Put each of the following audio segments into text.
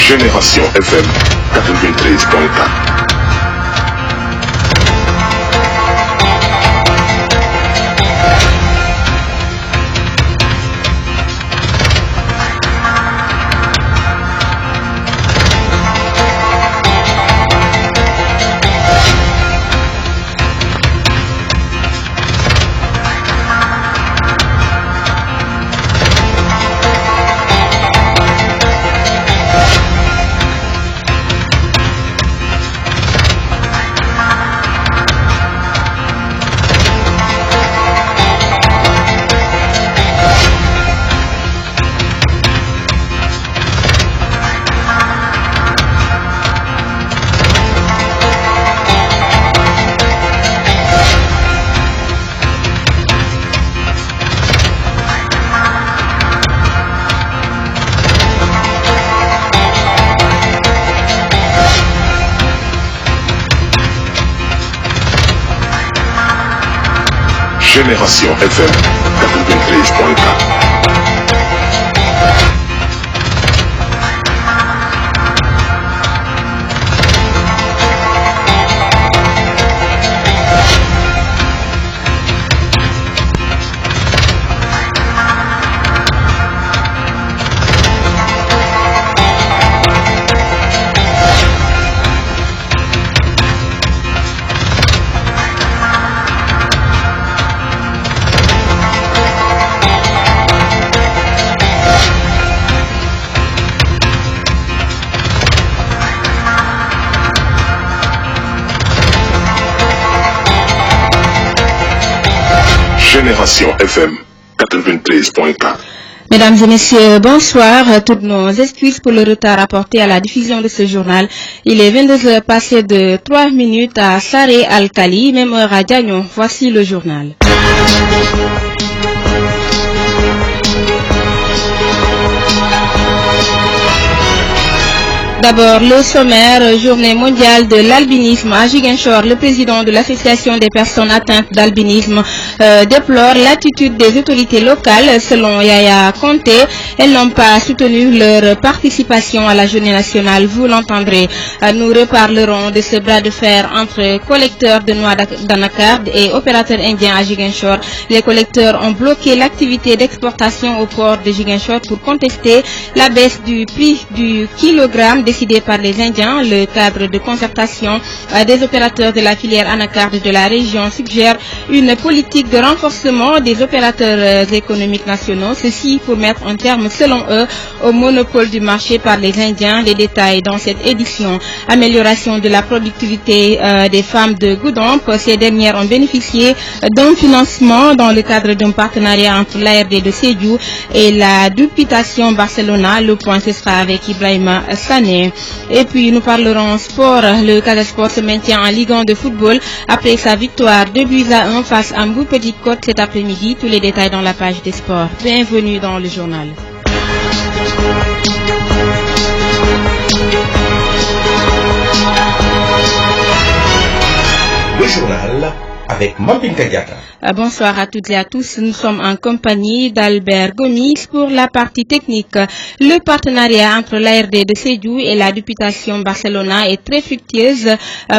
Génération FM 93.4. Génération FM 93.4. Génération FM 93.4. Mesdames et messieurs, bonsoir. Toutes nos excuses pour le retard apporté à la diffusion de ce journal. Il est 22h passé de 3 minutes à Saré Al-Kali, même heure à Diagnon. Voici le journal. D'abord, le sommaire, journée mondiale de l'albinisme à Ziguinchor. Le président de l'association des personnes atteintes d'albinisme déplore l'attitude des autorités locales. Selon Yaya Conté, elles n'ont pas soutenu leur participation à la journée nationale. Vous l'entendrez. Nous reparlerons de ce bras de fer entre collecteurs de noix d'anacarde et opérateurs indiens à Ziguinchor. Les collecteurs ont bloqué l'activité d'exportation au port de Ziguinchor pour contester la baisse du prix du kilogramme décidé par les Indiens. Le cadre de concertation des opérateurs de la filière anacarde de la région suggère une politique de renforcement des opérateurs économiques nationaux. Ceci pour mettre un terme, selon eux, au monopole du marché par les Indiens. Les détails dans cette édition. Amélioration de la productivité des femmes de Goudomp. Ces dernières ont bénéficié d'un financement dans le cadre d'un partenariat entre l'ARD de Sédhiou et la Dupitation Barcelona. Le point, ce sera avec Ibrahima Sané. Et puis nous parlerons sport. Le Casa Sport se maintient en Ligue 1 de football après sa victoire 2-1 face à Mbou Petite Côte cet après-midi. Tous les détails dans la page des sports. Bienvenue dans le journal. Le journal avec Mampin Kadiata. Bonsoir à toutes et à tous. Nous sommes en compagnie d'Albert Gomis pour la partie technique. Le partenariat entre l'ARD de Sédhiou et la Dupitation Barcelona est très fructueuse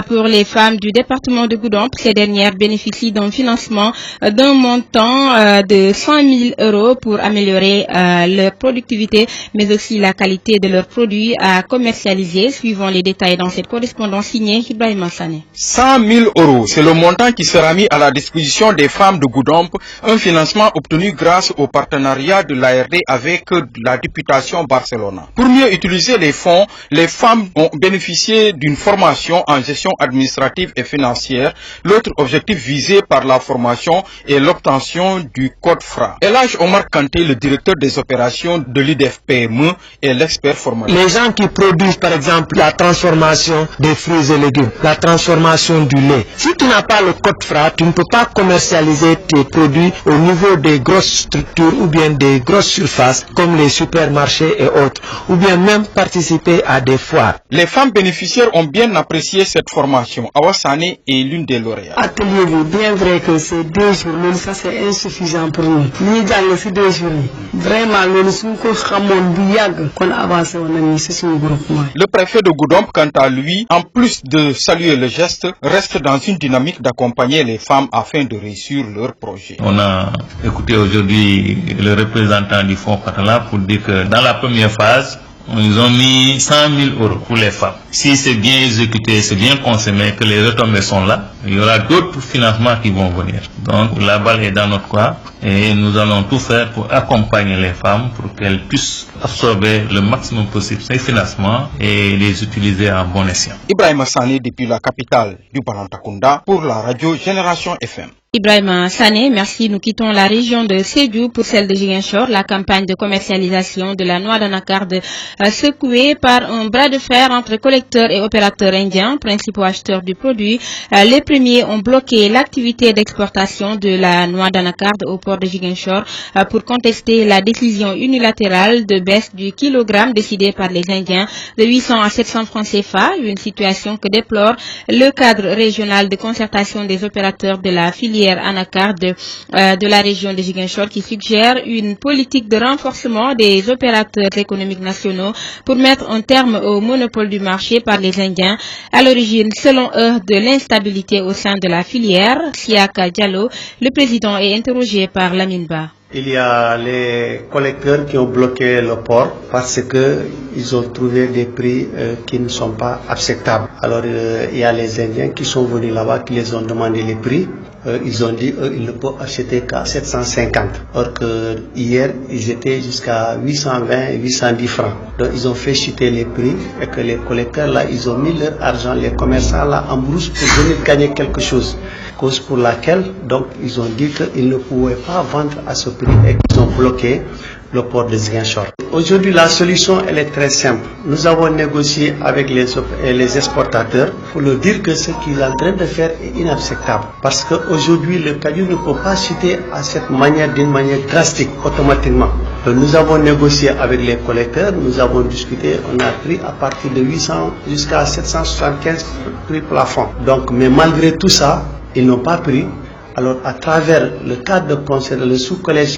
pour les femmes du département de Goudomp. Ces dernières bénéficient d'un financement d'un montant de 100 000 € pour améliorer leur productivité, mais aussi la qualité de leurs produits à commercialiser. Suivons les détails dans cette correspondance signée Ibrahim Sané. 100 000 €, c'est le montant qui sera mis à la disposition des femmes de Goudomp, un financement obtenu grâce au partenariat de l'ARD avec la Dupitation Barcelona. Pour mieux utiliser les fonds, les femmes ont bénéficié d'une formation en gestion administrative et financière. L'autre objectif visé par la formation est l'obtention du code FRA. Elhadj Omar Kanté, le directeur des opérations de l'IDFPME, est l'expert formateur. Les gens qui produisent par exemple la transformation des fruits et légumes, la transformation du lait, si tu n'as pas le code FRA, contrat, tu ne peux pas commercialiser tes produits au niveau des grosses structures ou bien des grosses surfaces comme les supermarchés et autres, ou bien même participer à des foires. Les femmes bénéficiaires ont bien apprécié cette formation. Awa Sané est l'une des lauréates. Atelier, bien vrai que c'est 2 jours, mais ça c'est insuffisant pour nous. Nous avons fait 2 jours. Vraiment, nous sommes qu'on avance sur groupement. Le préfet de Goudomp, quant à lui, en plus de saluer le geste, reste dans une dynamique d'accompagner les femmes afin de réussir leur projet. On a écouté aujourd'hui le représentant du Fonds Fatala pour dire que dans la première phase, ils ont mis 100 000 euros pour les femmes. Si c'est bien exécuté, c'est bien consommé, que les retombées sont là, il y aura d'autres financements qui vont venir. Donc la balle est dans notre camp et nous allons tout faire pour accompagner les femmes pour qu'elles puissent absorber le maximum possible ces financements et les utiliser en bon escient. Ibrahima Sané depuis la capitale du Balantakunda pour la radio Génération FM. Ibrahima Sané, merci. Nous quittons la région de Sédhiou pour celle de Ziguinchor. La campagne de commercialisation de la noix d'anacarde secouée par un bras de fer entre collecteurs et opérateurs indiens, principaux acheteurs du produit. Les premiers ont bloqué l'activité d'exportation de la noix d'anacarde au port de Ziguinchor pour contester la décision unilatérale de baisse du kilogramme décidée par les Indiens de 800 à 700 francs CFA, une situation que déplore le cadre régional de concertation des opérateurs de la filière anacarde de la région de Ziguinchor qui suggère une politique de renforcement des opérateurs économiques nationaux pour mettre un terme au monopole du marché par les Indiens, à l'origine, selon eux, de l'instabilité au sein de la filière. Siaka Diallo, le président, est interrogé par Lamine Ba. Il y a les collecteurs qui ont bloqué le port parce qu'ils ont trouvé des prix qui ne sont pas acceptables. Alors il y a les Indiens qui sont venus là-bas, qui les ont demandé les prix. Ils ont dit ils ne peuvent acheter qu'à 750. Or que hier, ils étaient jusqu'à 820 et 810 francs. Donc ils ont fait chuter les prix et que les collecteurs là, ils ont mis leur argent, les commerçants là en brousse pour venir gagner quelque chose. Cause pour laquelle donc ils ont dit qu'ils ne pouvaient pas vendre à ce prix et qu'ils ont bloqué le port de Ziguinchor. Aujourd'hui, la solution elle est très simple. Nous avons négocié avec les exportateurs pour leur dire que ce qu'ils sont en train de faire est inacceptable. Parce qu'aujourd'hui, le caillou ne peut pas chuter à cette manière, d'une manière drastique, automatiquement. Donc, nous avons négocié avec les collecteurs, nous avons discuté, on a pris à partir de 800 jusqu'à 775 prix plafond. Donc, mais malgré tout ça, ils n'ont pas pris. Alors, à travers le cadre de conseil, le sous-collège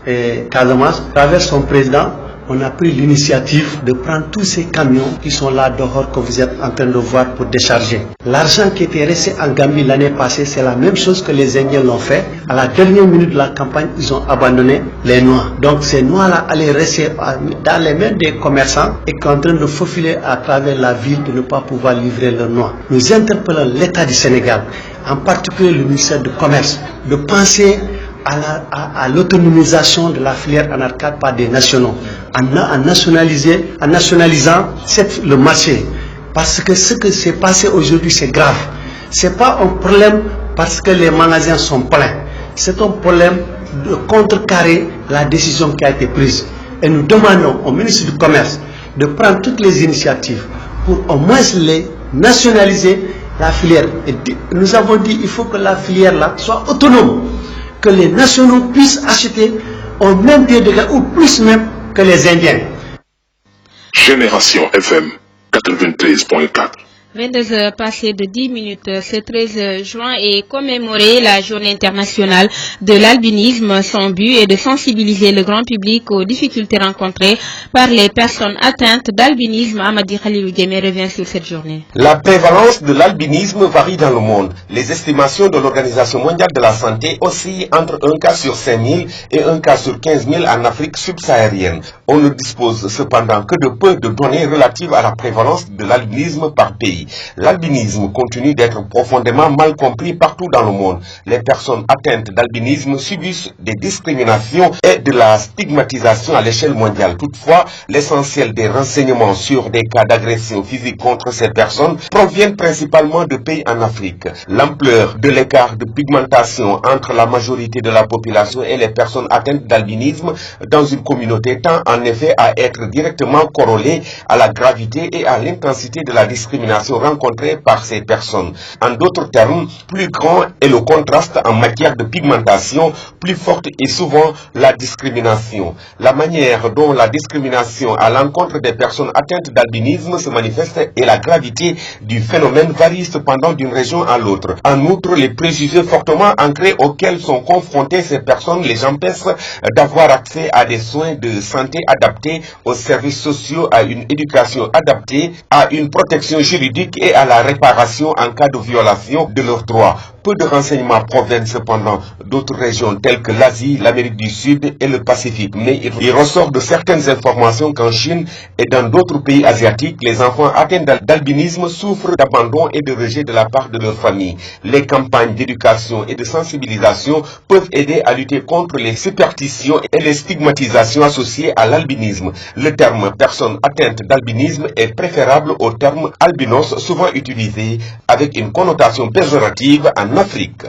Casamance, à travers son président, on a pris l'initiative de prendre tous ces camions qui sont là dehors que vous êtes en train de voir pour décharger. L'argent qui était resté en Gambie l'année passée, c'est la même chose que les Indiens l'ont fait. À la dernière minute de la campagne, ils ont abandonné les noix. Donc ces noix-là allaient rester dans les mains des commerçants et qui sont en train de faufiler à travers la ville de ne pas pouvoir livrer leurs noix. Nous interpellons l'État du Sénégal, en particulier le ministère du Commerce, de penser à l'autonomisation de la filière anacarde par des nationaux, en nationalisant le marché. Parce que ce qui s'est passé aujourd'hui, c'est grave. Ce n'est pas un problème parce que les magasins sont pleins. C'est un problème de contrecarrer la décision qui a été prise. Et nous demandons au ministre du Commerce de prendre toutes les initiatives pour au moins les nationaliser la filière. Et nous avons dit qu'il faut que la filière là soit autonome, que les nationaux puissent acheter au même pied de gain ou plus même que les Indiens. Génération FM 93.4. 22h passées de 10 minutes, ce 13 juin est commémoré la journée internationale de l'albinisme. Son but est de sensibiliser le grand public aux difficultés rencontrées par les personnes atteintes d'albinisme. Amadi Khalilou Djemé revient sur cette journée. La prévalence de l'albinisme varie dans le monde. Les estimations de l'Organisation mondiale de la santé oscillent entre un cas sur 5000 et un cas sur 15 000 en Afrique subsaharienne. On ne dispose cependant que de peu de données relatives à la prévalence de l'albinisme par pays. L'albinisme continue d'être profondément mal compris partout dans le monde. Les personnes atteintes d'albinisme subissent des discriminations et de la stigmatisation à l'échelle mondiale. Toutefois, l'essentiel des renseignements sur des cas d'agression physique contre ces personnes proviennent principalement de pays en Afrique. L'ampleur de l'écart de pigmentation entre la majorité de la population et les personnes atteintes d'albinisme dans une communauté tend en en effet à être directement corrélé à la gravité et à l'intensité de la discrimination rencontrée par ces personnes. En d'autres termes, plus grand est le contraste en matière de pigmentation, plus forte est souvent la discrimination. La manière dont la discrimination à l'encontre des personnes atteintes d'albinisme se manifeste et la gravité du phénomène varie cependant d'une région à l'autre. En outre, les préjugés fortement ancrés auxquels sont confrontées ces personnes les empêchent d'avoir accès à des soins de santé adaptés, aux services sociaux, à une éducation adaptée, à une protection juridique et à la réparation en cas de violation de leurs droits. Peu de renseignements proviennent cependant d'autres régions telles que l'Asie, l'Amérique du Sud et le Pacifique. Mais il ressort de certaines informations qu'en Chine et dans d'autres pays asiatiques, les enfants atteints d'albinisme souffrent d'abandon et de rejet de la part de leur famille. Les campagnes d'éducation et de sensibilisation peuvent aider à lutter contre les superstitions et les stigmatisations associées à l'albinisme. Le terme personne atteinte d'albinisme est préférable au terme albinos, souvent utilisé avec une connotation péjorative en Afrique.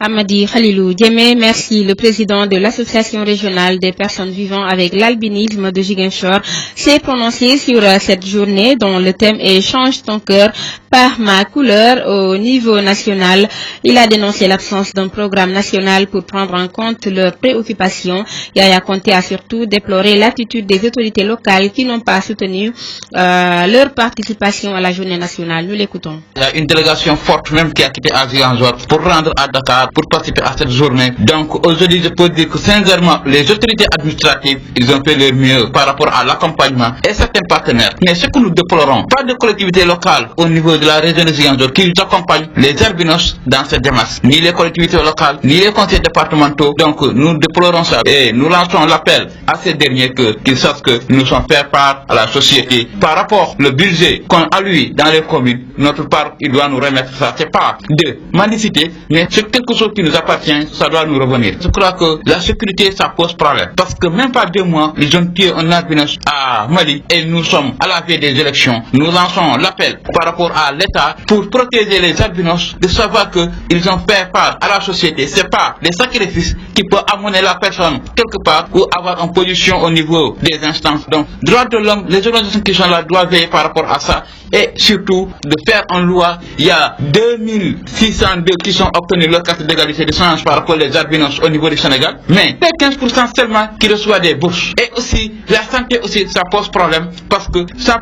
Amadi Khalilou Djemé, merci. Le président de l'association régionale des personnes vivant avec l'albinisme de Ziguinchor s'est prononcé sur cette journée dont le thème est Change ton cœur par ma couleur au niveau national. Il a dénoncé l'absence d'un programme national pour prendre en compte leurs préoccupations. Yaya Conté a surtout déploré l'attitude des autorités locales qui n'ont pas soutenu leur participation à la journée nationale. Nous l'écoutons. Il y a une délégation forte même qui a quitté à Ziguinchor pour rendre à Dakar pour participer à cette journée. Donc aujourd'hui, je peux dire que sincèrement, les autorités administratives, ils ont fait leur mieux par rapport à l'accompagnement et certains partenaires. Mais ce que nous déplorons, pas de collectivités locales au niveau de la région de Ziguinchor qui accompagnent les albinos dans cette démarche. Ni les collectivités locales, ni les conseils départementaux. Donc nous déplorons ça et nous lançons l'appel à ces derniers qu'ils sachent que nous sommes faire part à la société. Par rapport au budget qu'on alloue dans les communes, notre part, il doit nous remettre ça. C'est pas de mendicité, mais c'est quelque chose qui nous appartient, ça doit nous revenir. Je crois que la sécurité, ça pose problème. Parce que même pas 2 mois, ils ont tué un albinos à Mali et nous sommes à la veille des élections. Nous lançons l'appel par rapport à l'État pour protéger les albinos, de savoir qu'ils ont fait part à la société. C'est pas des sacrifices qui peuvent amener la personne quelque part ou avoir une position au niveau des instances. Donc, droits de l'homme, les organisations qui sont là doivent veiller par rapport à ça et surtout de faire en loi. Il y a 2602 qui sont obtenus leur carte d'égalité de chance par rapport aux albinos au niveau du Sénégal, mais c'est 15% seulement qui reçoivent des bourses. Et aussi, la santé aussi, ça pose problème parce que 100%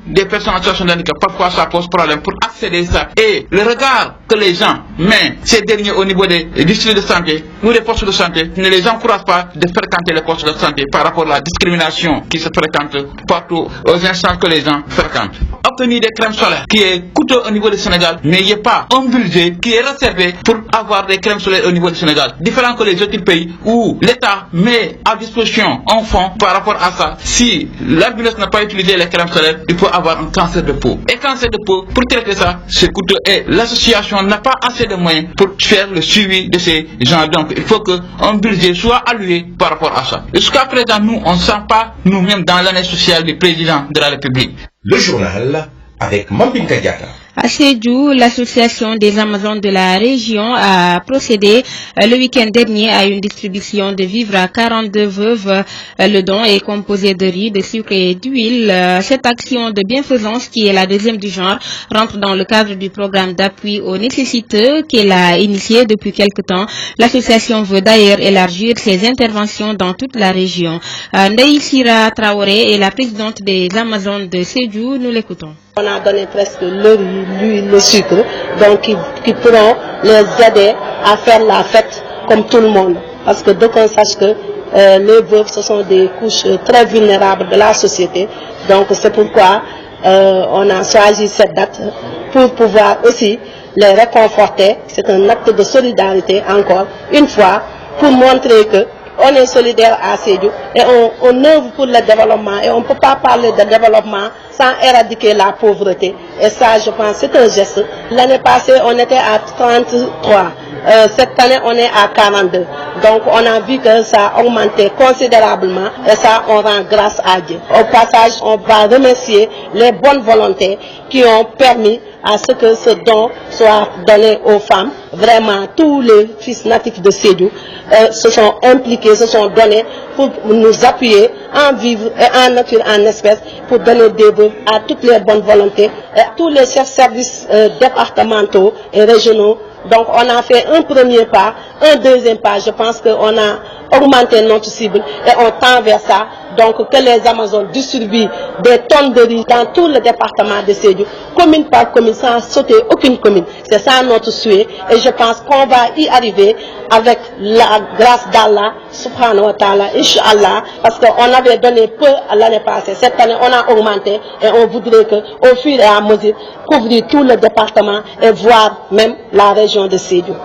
des personnes en situation de handicap, parfois ça pose problème pour accéder à ça. Et le regard que les gens mettent, ces derniers au niveau des districts de santé ou des postes de santé, ne les encourage pas de fréquenter les postes de santé par rapport à la discrimination qui se fréquente partout aux instances que les gens fréquentent. Obtenir des crèmes solaires qui est coûteux au niveau du Sénégal, mais il n'y a pas un budget qui est réservé pour avoir des crèmes solaires au niveau du Sénégal. Différent que les autres pays où l'État met à disposition un fonds par rapport à ça. Si l'albinos n'a pas utilisé les crèmes solaires, il peut avoir un cancer de peau. Et cancer de peau, pour traiter ça, c'est coûteux. Et l'association n'a pas assez de moyens pour faire le suivi de ces gens. Donc il faut qu'un budget soit alloué par rapport à ça. Jusqu'à présent, nous, on ne sent pas nous-mêmes dans l'année sociale du président de la République. Le journal avec Mambinka Diata. À Sédhiou, l'association des Amazones de la région a procédé le week-end dernier à une distribution de vivres à 42 veuves. Le don est composé de riz, de sucre et d'huile. Cette action de bienfaisance, qui est la deuxième du genre, rentre dans le cadre du programme d'appui aux nécessiteux qu'elle a initié depuis quelque temps. L'association veut d'ailleurs élargir ses interventions dans toute la région. Ndei Sira Traoré est la présidente des Amazones de Sédhiou. Nous l'écoutons. On a donné presque le riz, l'huile, le sucre, donc qui pourront les aider à faire la fête comme tout le monde. Parce que donc on sache que les veuves, ce sont des couches très vulnérables de la société. Donc c'est pourquoi on a choisi cette date pour pouvoir aussi les réconforter. C'est un acte de solidarité encore une fois pour montrer que on est solidaire à Sédhiou et on œuvre pour le développement et on ne peut pas parler de développement sans éradiquer la pauvreté. Et ça, je pense, c'est un geste. L'année passée, on était à 33. Cette année, on est à 42. Donc, on a vu que ça a augmenté considérablement et ça, on rend grâce à Dieu. Au passage, on va remercier les bonnes volontés qui ont permis à ce que ce don soit donné aux femmes. Vraiment, tous les fils natifs de Sédhiou se sont impliqués, se sont donnés pour nous appuyer en vivre et en nature, en espèces, pour donner des vœux à toutes les bonnes volontés, et à tous les chefs services départementaux et régionaux. Donc on a fait un premier pas, un deuxième pas. Je pense qu'on a augmenté notre cible et on tend vers ça. Donc que les Amazones distribuent des tonnes de riz dans tout le département de Sédhiou, commune par commune, sans sauter aucune commune. C'est ça notre souhait et je pense qu'on va y arriver avec la grâce d'Allah, subhanahu wa ta'ala, Inch'Allah, parce qu'on avait donné peu l'année passée. Cette année, on a augmenté et on voudrait qu'au fur et à mesure, couvrir tout le département et voir même la région de Sédhiou.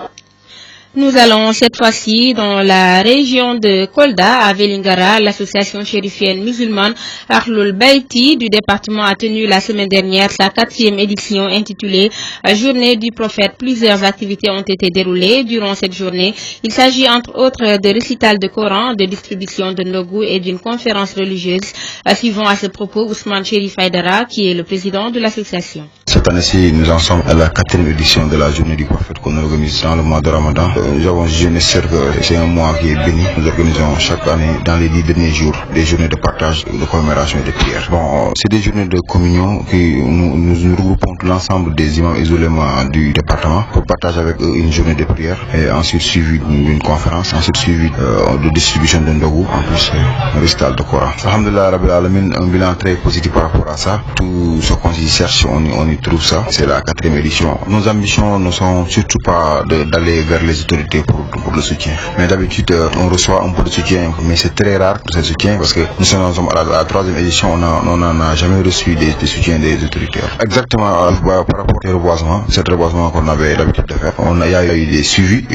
Nous allons cette fois-ci dans la région de Kolda, à Vélingara. L'association chérifienne musulmane Ahlul Bayti du département a tenu la semaine dernière sa 4e édition intitulée Journée du prophète. Plusieurs activités ont été déroulées durant cette journée. Il s'agit entre autres de récital de Coran, de distribution de Nogou et d'une conférence religieuse. Suivant à ce propos Ousmane Chérif Aïdara, qui est le président de l'association. Cette année-ci, nous en sommes à la 4e édition de la Journée du prophète qu'on organise dans le mois de Ramadan. Nous avons jugé nécessaire que c'est un mois qui est béni. Nous organisons chaque année, dans les 10 derniers jours, des journées de partage, de commémoration et de prière. Bon, c'est des journées de communion qui nous regroupons l'ensemble des imams isolément du département pour partager avec eux une journée de prière et ensuite suivi d'une conférence, ensuite suivi de distribution de Ndogou, en plus un récital de Coran. Alhamdulillah Rabbil Alamin, un bilan très positif par rapport à ça. Tout ce qu'on y cherche, on y trouve ça. C'est la 4e édition. Nos ambitions ne sont surtout pas d'aller vers les autorités pour le soutien. Mais d'habitude, on reçoit un peu de soutien, mais c'est très rare ce soutien parce que nous sommes à la 3e édition, on n'en a jamais reçu des soutiens des autorités. Exactement, par rapport au reboisement, cet reboisement qu'on avait l'habitude de faire, il y a eu des suivis,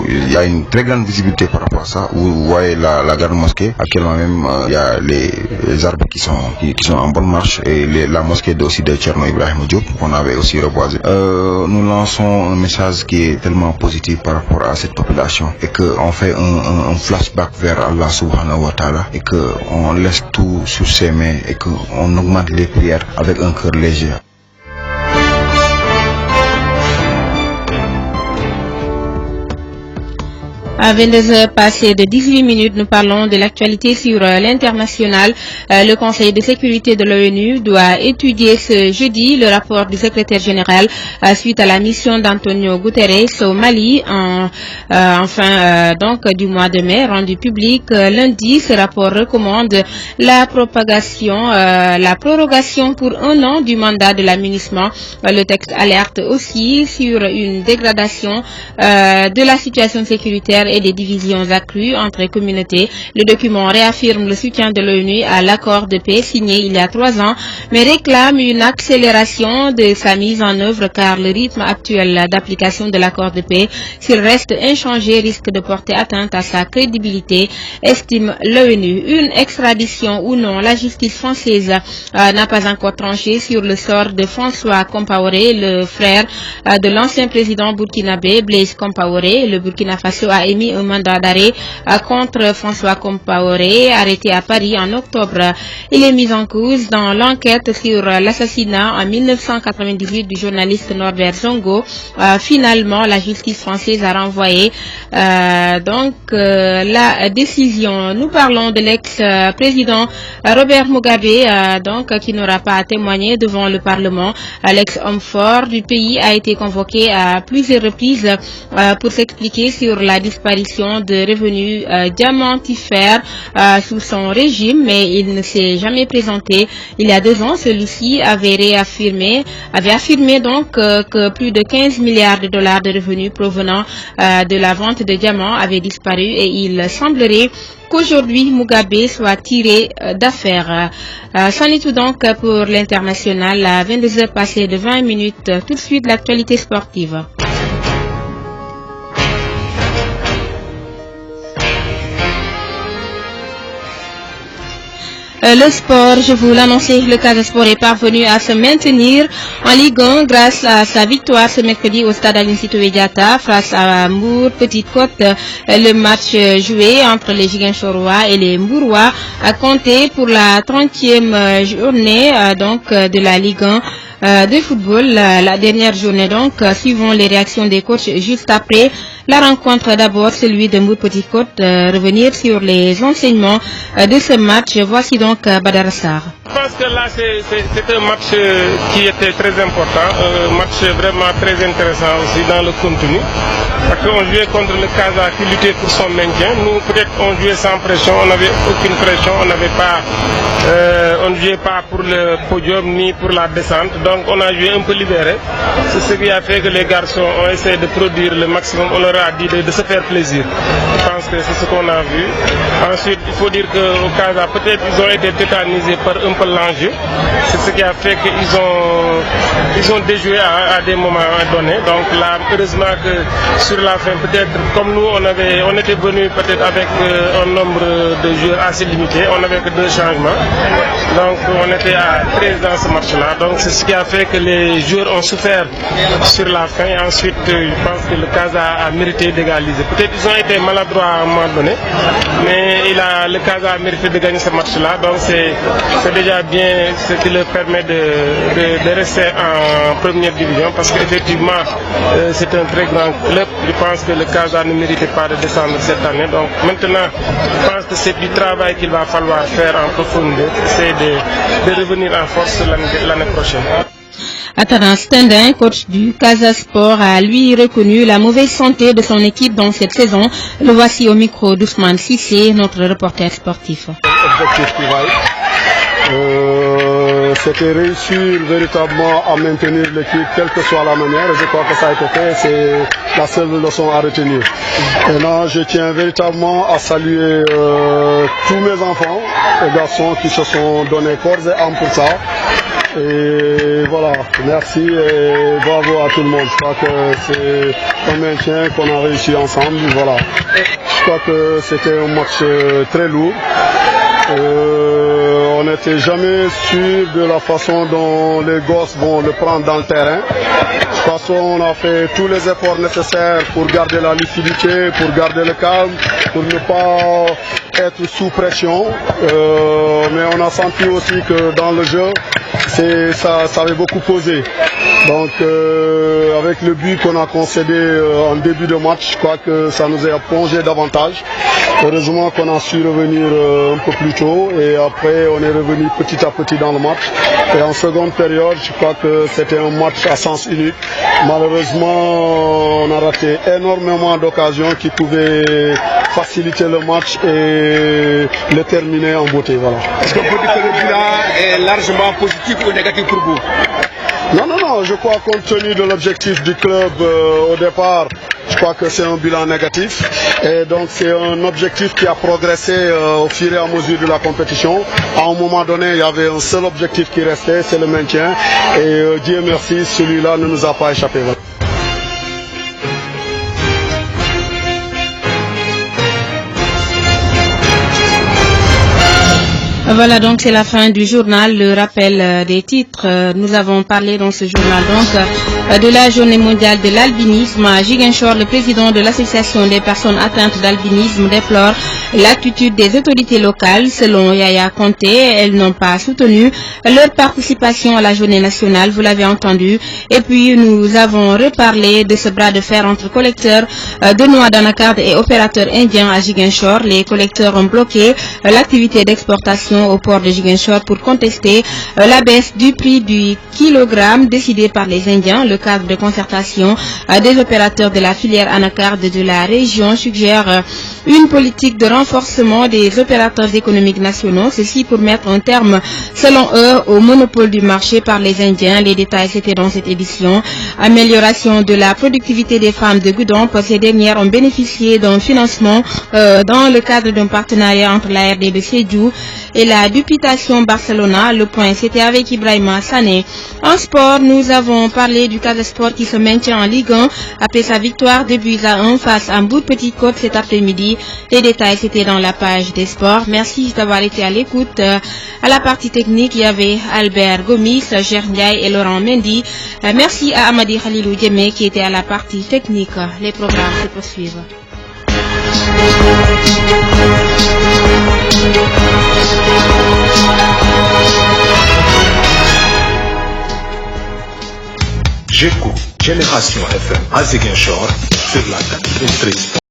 il y a une très grande visibilité par rapport à ça. Vous voyez la grande mosquée, actuellement même, il y a les arbres qui sont en bonne marche et la mosquée aussi de Tcherno Ibrahim Diop qu'on avait aussi reboisé. Nous lançons un message qui est tellement positif par rapport à cette population et qu'on fait un flashback vers Allah subhanahu wa ta'ala et qu'on laisse tout sur ses mains et qu'on augmente les prières avec un cœur léger. À 22h passées de 18 minutes, nous parlons de l'actualité sur l'international. Le Conseil de sécurité de l'ONU doit étudier ce jeudi le rapport du secrétaire général suite à la mission d'Antonio Guterres au Mali donc du mois de mai, rendu public lundi. Ce rapport recommande la prorogation pour 1 an du mandat de l'amunissement. Le texte alerte aussi sur une dégradation de la situation sécuritaire et des divisions accrues entre communautés. Le document réaffirme le soutien de l'ONU à l'accord de paix signé il y a 3 ans, mais réclame une accélération de sa mise en œuvre car le rythme actuel d'application de l'accord de paix, s'il reste inchangé, risque de porter atteinte à sa crédibilité, estime l'ONU. Une extradition ou non, la justice française n'a pas encore tranché sur le sort de François Compaoré, le frère de l'ancien président burkinabé Blaise Compaoré. Le Burkina Faso a émis un mandat d'arrêt contre François Compaoré, arrêté à Paris en octobre. Il est mis en cause dans l'enquête sur l'assassinat en 1998 du journaliste Norbert Zongo. Finalement, la justice française a renvoyé la décision. Nous parlons de l'ex-président Robert Mugabe, qui n'aura pas à témoigner devant le Parlement. L'ex-homme fort du pays a été convoqué à plusieurs reprises pour s'expliquer sur la disparition de revenus diamantifères sous son régime, mais il ne s'est jamais présenté. Il y a 2 ans, celui-ci avait affirmé que plus de 15 milliards de dollars de revenus provenant de la vente de diamants avaient disparu et il semblerait qu'aujourd'hui Mugabe soit tiré d'affaire. C'en est tout donc pour l'international à 22h passées de 20 minutes. Tout de suite l'actualité sportive. Le sport, je vous l'annonçais, le Casa Sport est parvenu à se maintenir en Ligue 1 grâce à sa victoire ce mercredi au stade Aline Sitoé Diatta face à Mbour Petite Côte. Le match joué entre les Ziguinchorois et les Mbourois a compté pour la 30e journée de la Ligue 1. de football. La dernière journée donc, suivons les réactions des coachs juste après la rencontre. D'abord celui de Mbour Petite Côte, revenir sur les enseignements de ce match. Voici donc Badara Sarr. Je pense que là c'est un match qui était très important, un match vraiment très intéressant aussi dans le contenu, parce qu'on jouait contre le Casa qui luttait pour son maintien. Nous peut-être on jouait sans pression, on n'avait aucune pression, on ne jouait pas pour le podium ni pour la descente, donc on a joué un peu libéré. C'est ce qui a fait que les garçons ont essayé de produire le maximum, on leur a dit de se faire plaisir. Je pense que c'est ce qu'on a vu. Ensuite il faut dire qu'au Casa peut-être ils ont été tétanisés par un peu l'enjeu. C'est ce qui a fait qu'ils ont déjoué à des moments donnés. Donc là, heureusement que sur la fin, peut-être comme nous, on était venus peut-être avec un nombre de joueurs assez limité. On n'avait que 2 changements. Donc on était à 13 dans ce match-là. Donc c'est ce qui a fait que les joueurs ont souffert sur la fin. Et ensuite, je pense que le Casa a mérité d'égaliser. Peut-être ils ont été maladroits à un moment donné, mais le Casa a mérité de gagner ce match-là. Donc c'est déjà bien ce qui leur permet de rester en première division, parce qu'effectivement c'est un très grand club. Je pense que le Casa ne méritait pas de descendre cette année. Donc maintenant je pense que c'est du travail qu'il va falloir faire en profondeur, c'est de revenir en force l'année prochaine. Atanas Stendin, coach du Casa Sport, a lui reconnu la mauvaise santé de son équipe dans cette saison. Le voici au micro d'Ousmane Sissé, notre reporter sportif. C'était réussir véritablement à maintenir l'équipe quelle que soit la manière, et je crois que ça a été fait, c'est la seule leçon à retenir. Maintenant je tiens véritablement à saluer tous mes enfants et garçons qui se sont donnés corps et âme pour ça. Et voilà, merci et bravo à tout le monde. Je crois que c'est un maintien qu'on a réussi ensemble. Voilà. Je crois que c'était un match très lourd. On n'était jamais sûr de la façon dont les gosses vont le prendre dans le terrain. De toute façon, on a fait tous les efforts nécessaires pour garder la lucidité, pour garder le calme, pour ne pas être sous pression. Mais on a senti aussi que dans le jeu, ça avait beaucoup posé. Donc avec le but qu'on a concédé en début de match, je crois que ça nous a plongé davantage. Heureusement qu'on a su revenir un peu plus tôt et après on est revenu petit à petit dans le match. Et en seconde période, je crois que c'était un match à sens unique. Malheureusement, on a raté énormément d'occasions qui pouvaient faciliter le match et le terminer en beauté. Voilà. Est-ce qu'on peut dire que le bilan est largement positif ou négatif pour vous? Non, je crois compte tenu de l'objectif du club au départ, je crois que c'est un bilan négatif. Et donc c'est un objectif qui a progressé au fur et à mesure de la compétition. À un moment donné, il y avait un seul objectif qui restait, c'est le maintien. Et Dieu merci, celui-là ne nous a pas échappé. Voilà. Voilà, donc c'est la fin du journal, le rappel des titres. Nous avons parlé dans ce journal donc de la journée mondiale de l'albinisme. À Ziguinchor, le président de l'association des personnes atteintes d'albinisme déplore l'attitude des autorités locales. Selon Yaya Conté, elles n'ont pas soutenu leur participation à la journée nationale, vous l'avez entendu. Et puis nous avons reparlé de ce bras de fer entre collecteurs de noix d'anacarde et opérateurs indiens à Ziguinchor. Les collecteurs ont bloqué l'activité d'exportation au port de Ziguinchor pour contester la baisse du prix du kilogramme décidée par les Indiens. Le cadre de concertation des opérateurs de la filière anacarde de la région suggère une politique de renforcement des opérateurs économiques nationaux, ceci pour mettre un terme, selon eux, au monopole du marché par les Indiens. Les détails c'était dans cette édition. Amélioration de la productivité des femmes de Goudomp. Ces dernières ont bénéficié d'un financement dans le cadre d'un partenariat entre la RDB Sédhiou et la Dupitation Barcelona. Le point, c'était avec Ibrahima Sané. En sport, nous avons parlé du Casa Sport qui se maintient en Ligue 1 après sa victoire 2-1 face à Mbour Petite Côte cet après-midi. Les détails, c'était dans la page des sports. Merci d'avoir été à l'écoute. À la partie technique, il y avait Albert Gomis, Cher Ndiaye et Laurent Mendy. Merci à Amadi Khalilou Djemé qui était à la partie technique. Les programmes se poursuivent. J'écoute Génération FM à Ziguinchor sur la 93.